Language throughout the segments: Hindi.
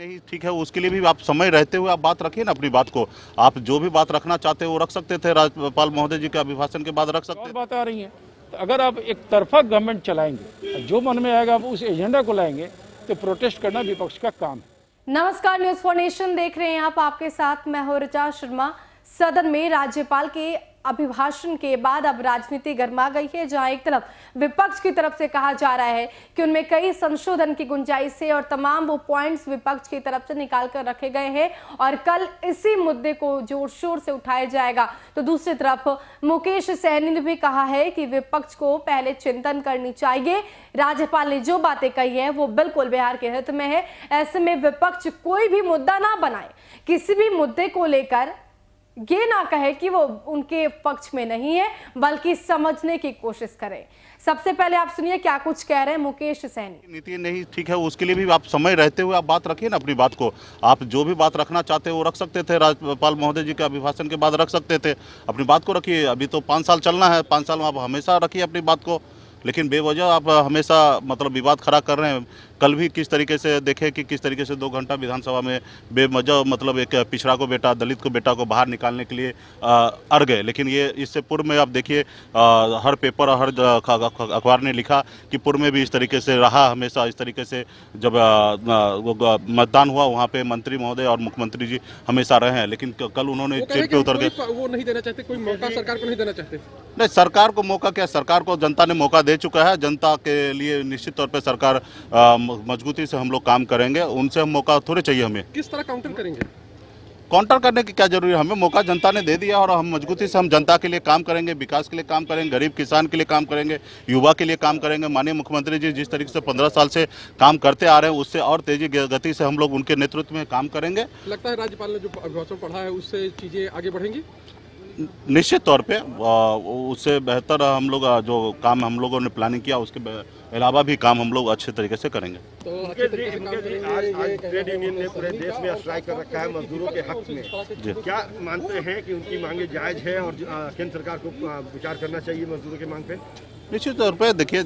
नहीं ठीक है, उसके लिए भी आप समय रहते हुए आप बात रखिए ना अपनी बात को। आप जो भी बात रखना चाहते हो वो रख सकते थे, राज्यपाल महोदय जी के अभिभाषण के बाद रख सकते और थे। बातें आ रही हैं। तो अगर आप एक तरफा गवर्नमेंट चलाएंगे, जो मन में आएगा आप उस एजेंडा को लाएंगे, तो प्रोटेस्ट करना विपक्ष का काम है। नमस्कार, न्यूज फॉर नेशन देख रहे हैं आप। आपके साथ मैं हूं ऋचा शर्मा। सदन में राज्यपाल के अभिभाषण के बाद अब राजनीति गर्मा गई है, जहां एक तरफ विपक्ष की तरफ से कहा जा रहा है कि उनमें कई संशोधन की गुंजाइश है और तमाम वो पॉइंट्स विपक्ष की तरफ से निकाल कर रखे गए हैं और कल इसी मुद्दे को जोर शोर से उठाया जाएगा। तो दूसरी तरफ मुकेश सहनी ने भी कहा है कि विपक्ष को पहले चिंतन करनी चाहिए। राज्यपाल ने जो बातें कही है वो बिल्कुल बिहार के हित में है। ऐसे में विपक्ष कोई भी मुद्दा ना बनाए, किसी भी मुद्दे को लेकर ये ना कहे कि वो उनके पक्ष में नहीं है, बल्कि समझने की कोशिश करें। सबसे पहले आप सुनिए क्या कुछ कह रहे हैं मुकेश सहनी। नीति नहीं ठीक है, उसके लिए भी आप समय रहते हुए आप बात रखिए ना अपनी बात को। आप जो भी बात रखना चाहते हो वो रख सकते थे, राज्यपाल महोदय जी के अभिभाषण के बाद रख सकते थे। अपनी बात को रखिए। अभी तो 5 साल चलना है, 5 साल में आप हमेशा रखिए अपनी बात को, लेकिन बेवजह आप हमेशा मतलब विवाद खड़ा कर रहे हैं। कल भी किस तरीके से देखे कि किस तरीके से 2 घंटा विधानसभा में बेवजह मतलब एक पिछड़ा को बेटा, दलित को बेटा को बाहर निकालने के लिए अड़ गए। लेकिन ये इससे पूर्व में आप देखिए हर पेपर और हर अखबार ने लिखा कि पूर्व में भी इस तरीके से रहा। हमेशा इस तरीके से जब मतदान हुआ वहाँ पे मंत्री महोदय और मुख्यमंत्री जी हमेशा रहे हैं, लेकिन कल उन्होंने चिट पे उतर गए। वो नहीं देना चाहते, कोई मौका सरकार को नहीं देना चाहते। नहीं, सरकार को मौका क्या, सरकार को जनता ने मौका दे चुका है। जनता के लिए निश्चित तौर पे सरकार मजबूती से हम लोग काम करेंगे। उनसे हम मौका थोड़े चाहिए हमें। किस तरह काउंटर करेंगे? काउंटर करने की क्या जरूरी है, हमें मौका जनता ने दे दिया और हम मजबूती से हम जनता के लिए काम करेंगे, विकास के लिए काम करेंगे, गरीब किसान के लिए काम करेंगे, युवा के लिए काम करेंगे। माननीय मुख्यमंत्री जी जिस तरीके से 15 साल से काम करते आ रहे हैं उससे और तेजी गति से हम लोग उनके नेतृत्व में काम करेंगे। लगता है राज्यपाल ने जो अभिभाषण पढ़ा है उससे चीजें आगे बढ़ेंगी। निश्चित तौर पे उससे बेहतर हम लोग जो काम हम लोगों ने प्लानिंग किया उसके अलावा भी काम हम लोग अच्छे तरीके से करेंगे। तो अच्छे तरीके से काम करेंगे। आज ट्रेड यूनियन ने पूरे देश में स्ट्राइक कर रखा है मजदूरों के हक में। क्या मानते हैं कि उनकी मांगे जायज है और केंद्र सरकार को विचार करना चाहिए मजदूरों की मांग पे? निश्चित तौर पे देखिए,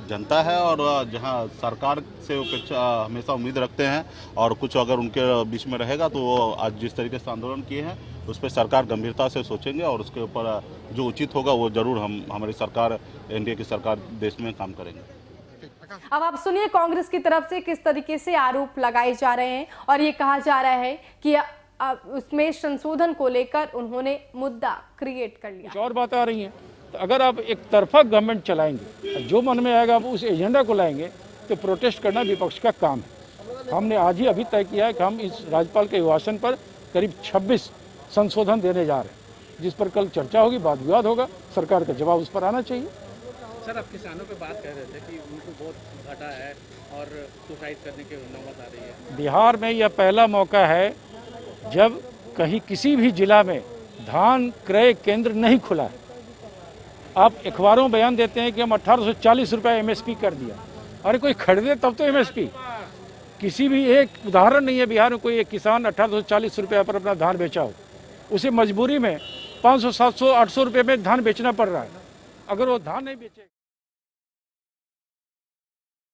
जनता है और जहां सरकार से अपेक्षा हमेशा उम्मीद रखते हैं और कुछ अगर उनके बीच में रहेगा तो वो आज जिस तरीके से आंदोलन किए हैं उस पर सरकार गंभीरता से सोचेंगे और उसके ऊपर जो उचित होगा वो जरूर हमारी सरकार, एनडीए की सरकार देश में काम करेंगे। अब आप सुनिए कांग्रेस की तरफ से किस तरीके से आरोप लगाए जा रहे हैं और ये कहा जा रहा है कि उसमें संशोधन को लेकर उन्होंने मुद्दा क्रिएट कर लिया। कुछ और बातें आ रही हैं। तो अगर आप एक तरफा गवर्नमेंट चलाएंगे, जो मन में आएगा आप उस एजेंडा को लाएंगे, तो प्रोटेस्ट करना विपक्ष का काम है। हमने आज ही अभी तय किया है कि हम इस राज्यपाल के अभिभाषण पर करीब 26 संशोधन देने जा रहे हैं, जिस पर कल चर्चा होगी, वाद विवाद होगा, सरकार का जवाब उस पर आना चाहिए। सर, आप किसानों पे बात कर रहे थे कि उनको बहुत घाटा है और सुसाइड करने की नौबत आ रही है। बिहार में यह पहला मौका है जब कहीं किसी भी जिला में धान क्रय केंद्र नहीं खुला है। आप अखबारों में बयान देते हैं कि हम 1840 रुपये MSP कर दिया। अरे कोई खरीदे तब तो MSP। किसी भी एक उदाहरण नहीं है बिहार में कोई एक किसान 1840 रुपये पर अपना धान बेचा हो। उसे मजबूरी में 500, 700, 800 रुपये में धान बेचना पड़ रहा है। अगर वो धान नहीं बेचे